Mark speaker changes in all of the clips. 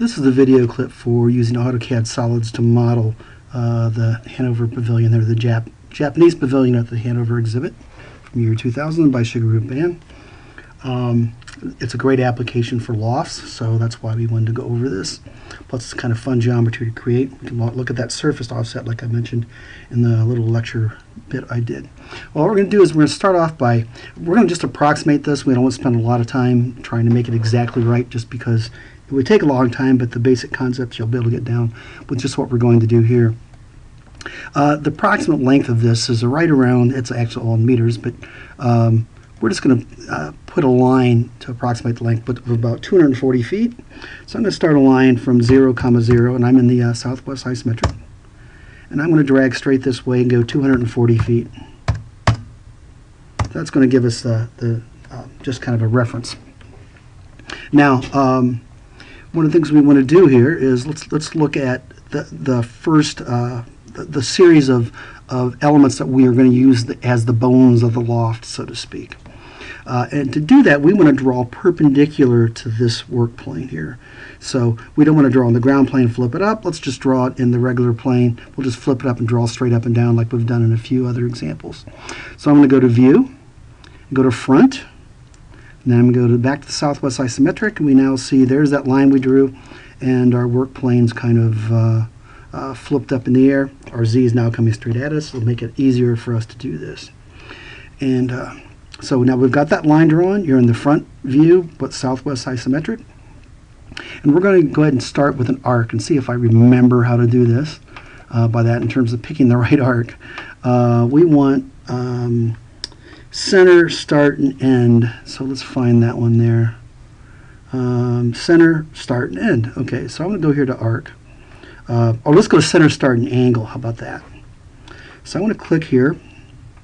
Speaker 1: This is the video clip for using AutoCAD solids to model the Hanover Pavilion, or the Japanese Pavilion at the Hanover exhibit from year 2000 by Sugar Group Band. It's a great application for lofts, so that's why we wanted to go over this. Plus, it's kind of fun geometry to create. We can look at that surface offset like I mentioned in the little lecture bit I did. Well, what we're going to do is we're going to start off by, we're going to just approximate this. We don't want to spend a lot of time trying to make it exactly right, just because it would take a long time, but the basic concepts you'll be able to get down with just what we're going to do here. The approximate length of this is right around, it's actually all in meters, but we're just going to put a line to approximate the length, but of about 240 feet. So I'm going to start a line from 0, 0, and I'm in the southwest isometric. And I'm going to drag straight this way and go 240 feet. That's going to give us just kind of a reference. Now, one of the things we want to do here is let's look at the first the series of elements that we are going to use as the bones of the loft, so to speak. And to do that, we want to draw perpendicular to this work plane here. So we don't want to draw on the ground plane and flip it up. Let's just draw it in the regular plane. We'll just flip it up and draw straight up and down like we've done in a few other examples. So I'm going to go to View, go to Front, and then I'm going to go back to the southwest isometric, and we now see there's that line we drew, and our work plane's kind of flipped up in the air. Our Z is now coming straight at us. It'll make it easier for us to do this. And so now we've got that line drawn. You're in the front view, but southwest isometric. And we're going to go ahead and start with an arc and see if I remember how to do this. By that, in terms of picking the right arc, we want center, start, and end. So let's find that one there. Center, start, and end. Okay, so I'm going to go here to arc. Or let's go to center, start, and angle. How about that? So I'm going to click here,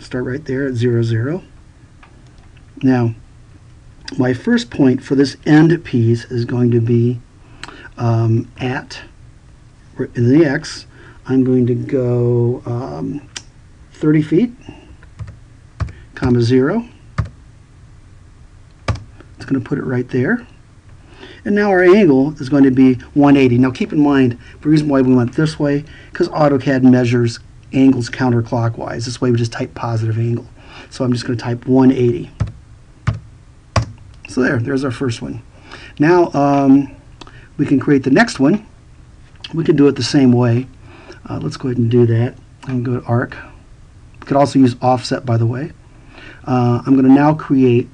Speaker 1: start right there at 0, 0. Now, my first point for this end piece is going to be at, in the X, I'm going to go 30 feet, comma 0. It's going to put it right there. And now our angle is going to be 180. Now keep in mind, the reason why we went this way, because AutoCAD measures angles counterclockwise. This way we just type positive angle. So I'm just going to type 180. So there's our first one. Now we can create the next one. We can do it the same way. Let's go ahead and do that. I'm going to go to Arc. We could also use Offset, by the way. I'm going to now create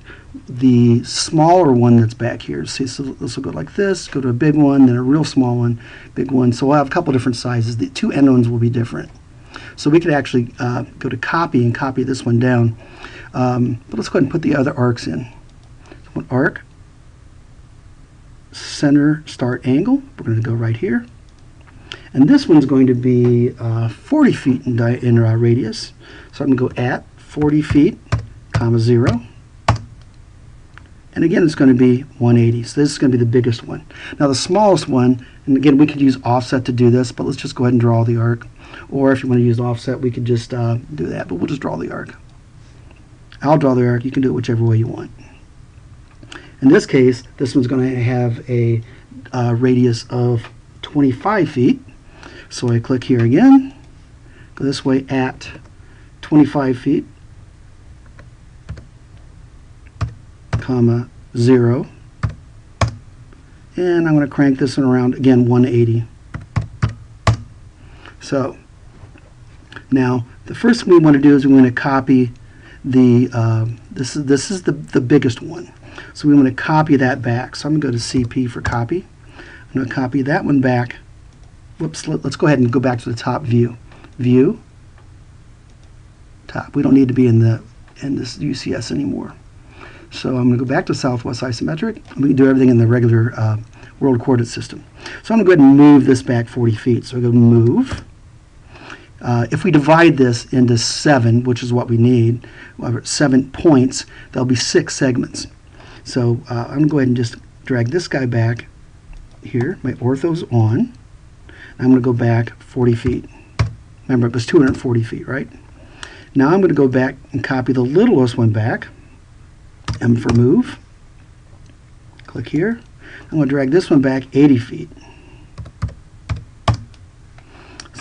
Speaker 1: the smaller one that's back here. See, so this will go like this, go to a big one, then a real small one, big one. So we'll have a couple different sizes. The two end ones will be different. So we could actually go to Copy and copy this one down. But let's go ahead and put the other arcs in. So arc, center, start, angle. We're going to go right here. And this one's going to be 40 feet in radius. So I'm going to go at 40 feet, comma 0. And again, it's going to be 180. So this is going to be the biggest one. Now the smallest one, and again, we could use offset to do this, but let's just go ahead and draw the arc. Or if you want to use offset, we could just do that, but we'll just draw the arc. I'll draw the arc. You can do it whichever way you want. In this case, this one's going to have a radius of 25 feet. So I click here again, go this way at 25 feet, comma 0. And I'm going to crank this one around, again, 180. So now the first thing we want to do is we want to copy the, this is the biggest one. So we want to copy that back. So I'm going to go to CP for copy. I'm going to copy that one back. Whoops, let's go ahead and go back to the top view. View, top. We don't need to be in this UCS anymore. So I'm going to go back to southwest isometric. We can do everything in the regular world coordinate system. So I'm going to go ahead and move this back 40 feet. So I go move. If we divide this into 7, which is what we need, 7 points, there'll be 6 segments. So I'm going to go ahead and just drag this guy back here. My ortho's on. I'm going to go back 40 feet. Remember, it was 240 feet, right? Now I'm going to go back and copy the littlest one back. M for move. Click here. I'm going to drag this one back 80 feet.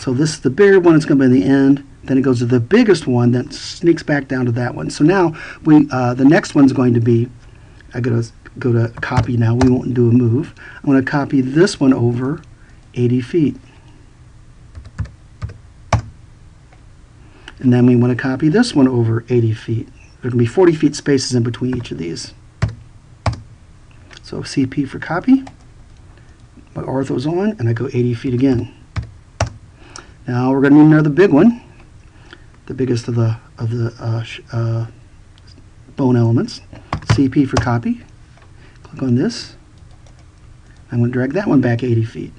Speaker 1: So this is the bigger one. It's going to be in the end. Then it goes to the biggest one, then sneaks back down to that one. So now the next one's going to be, I got to go to copy now. We won't do a move. I'm going to copy this one over 80 feet. And then we want to copy this one over 80 feet. There can be 40 feet spaces in between each of these. So CP for copy. My ortho's on, and I go 80 feet again. Now we're going to need another big one, the biggest of the bone elements. CP for copy. Click on this. I'm going to drag that one back 80 feet.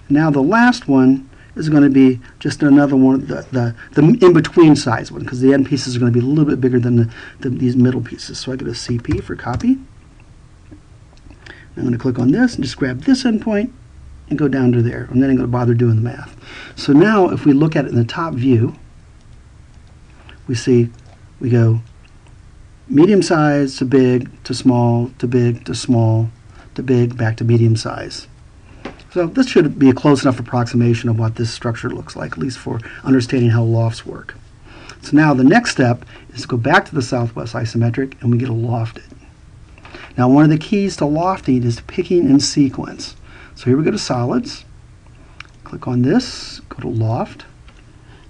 Speaker 1: Now the last one is going to be just another one, the in-between size one, because the end pieces are going to be a little bit bigger than these middle pieces. So I go to CP for copy. I'm going to click on this and just grab this endpoint and go down to there. And then I'm going to bother doing the math. So now if we look at it in the top view, we see we go medium size to big to small to big to small to big back to medium size. So this should be a close enough approximation of what this structure looks like, at least for understanding how lofts work. So now the next step is to go back to the southwest isometric and we get a lofted. Now one of the keys to lofting is picking in sequence. So here we go to solids, click on this, go to loft.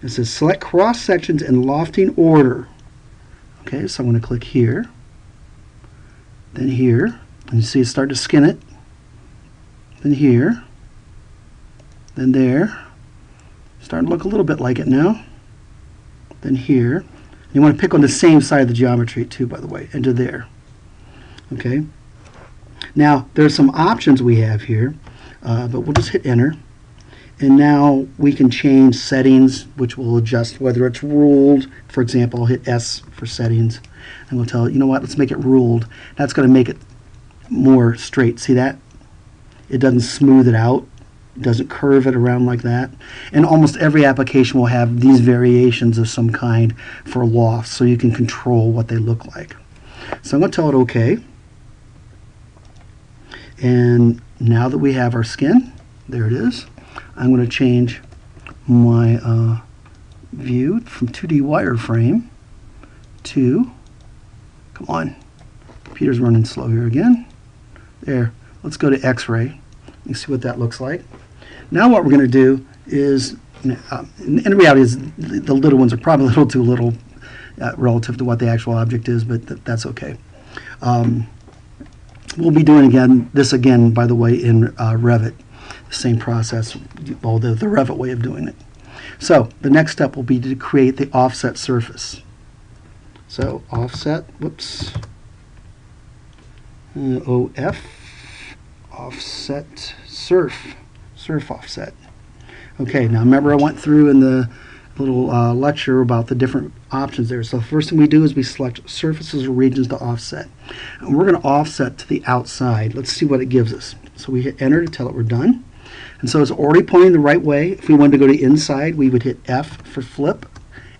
Speaker 1: It says select cross sections in lofting order. Okay, so I'm going to click here, then here, and you see it start to skin it, then here, then there, starting to look a little bit like it now, then here. You want to pick on the same side of the geometry too, by the way, into there. Okay. Now there's some options we have here, but we'll just hit enter, and now we can change settings, which will adjust whether it's ruled. For example, I'll hit S for settings, and we'll tell it, you know what, let's make it ruled. That's going to make it more straight. See that? It doesn't smooth it out. It doesn't curve it around like that. And almost every application will have these variations of some kind for lofts, so you can control what they look like. So I'm going to tell it OK. And now that we have our skin, there it is, I'm going to change my view from 2D wireframe to, come on, computer's running slow here again. There, let's go to X-ray and see what that looks like. Now what we're going to do is, in reality, is the little ones are probably a little too little relative to what the actual object is, but that's okay. We'll be doing this again, by the way, in Revit. The same process, although the Revit way of doing it. So the next step will be to create the offset surface. So offset, whoops, OF, offset surf offset. Okay, now remember I went through in the little lecture about the different options there. So the first thing we do is we select surfaces or regions to offset. And we're going to offset to the outside. Let's see what it gives us. So we hit enter to tell it we're done. And so it's already pointing the right way. If we wanted to go to inside, we would hit F for flip.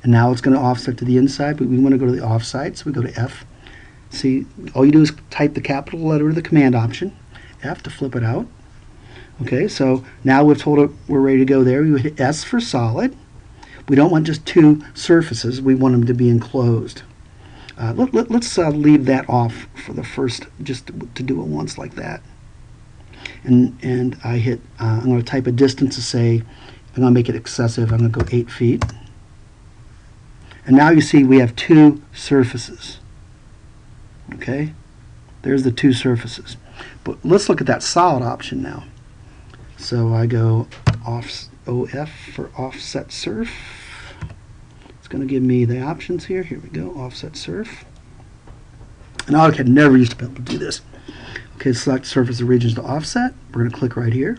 Speaker 1: And now it's going to offset to the inside, but we want to go to the offside, so we go to F. See, all you do is type the capital letter of the command option, F, to flip it out. Okay, so now we've told it we're ready to go there. We would hit S for solid. We don't want just two surfaces. We want them to be enclosed. Let's leave that off for the first, just to do it once like that. And I hit, I'm going to type a distance to say, I'm going to make it excessive. I'm going to go 8 feet. And now you see we have two surfaces. Okay, there's the two surfaces. But let's look at that solid option now. So I go OF for offset surf. It's going to give me the options here. Here we go, offset surf. And AutoCAD never used to be able to do this. Okay, select surface and regions to offset. We're going to click right here.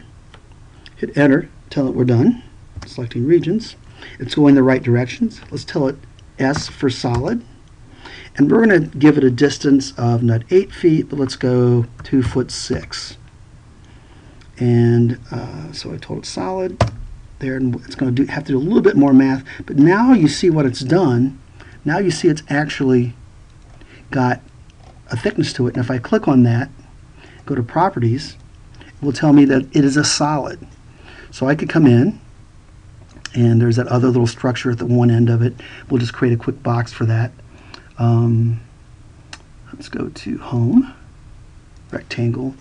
Speaker 1: Hit enter, tell it we're done. Selecting regions. It's going the right directions. Let's tell it S for solid. And we're going to give it a distance of not 8 feet, but let's go 2'6". And so I told it solid there, and it's going to have to do a little bit more math. But now you see what it's done. Now you see it's actually got a thickness to it. And if I click on that, go to properties, it will tell me that it is a solid. So I could come in, and there's that other little structure at the one end of it. We'll just create a quick box for that. Let's go to Home, Rectangle,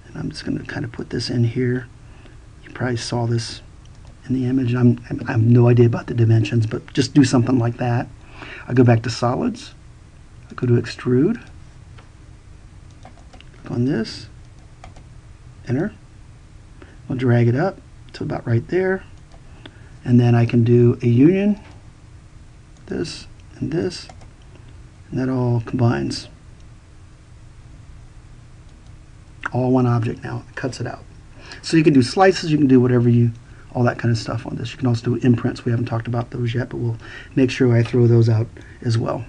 Speaker 1: and I'm just going to kind of put this in here. You probably saw this in the image. I have no idea about the dimensions, but just do something like that. I go back to Solids. I go to Extrude. Click on this. Enter. I'll drag it up to about right there. And then I can do a union, this, and that all combines. All one object now. It cuts it out. So you can do slices, you can do whatever all that kind of stuff on this. You can also do imprints. We haven't talked about those yet, but we'll make sure I throw those out as well.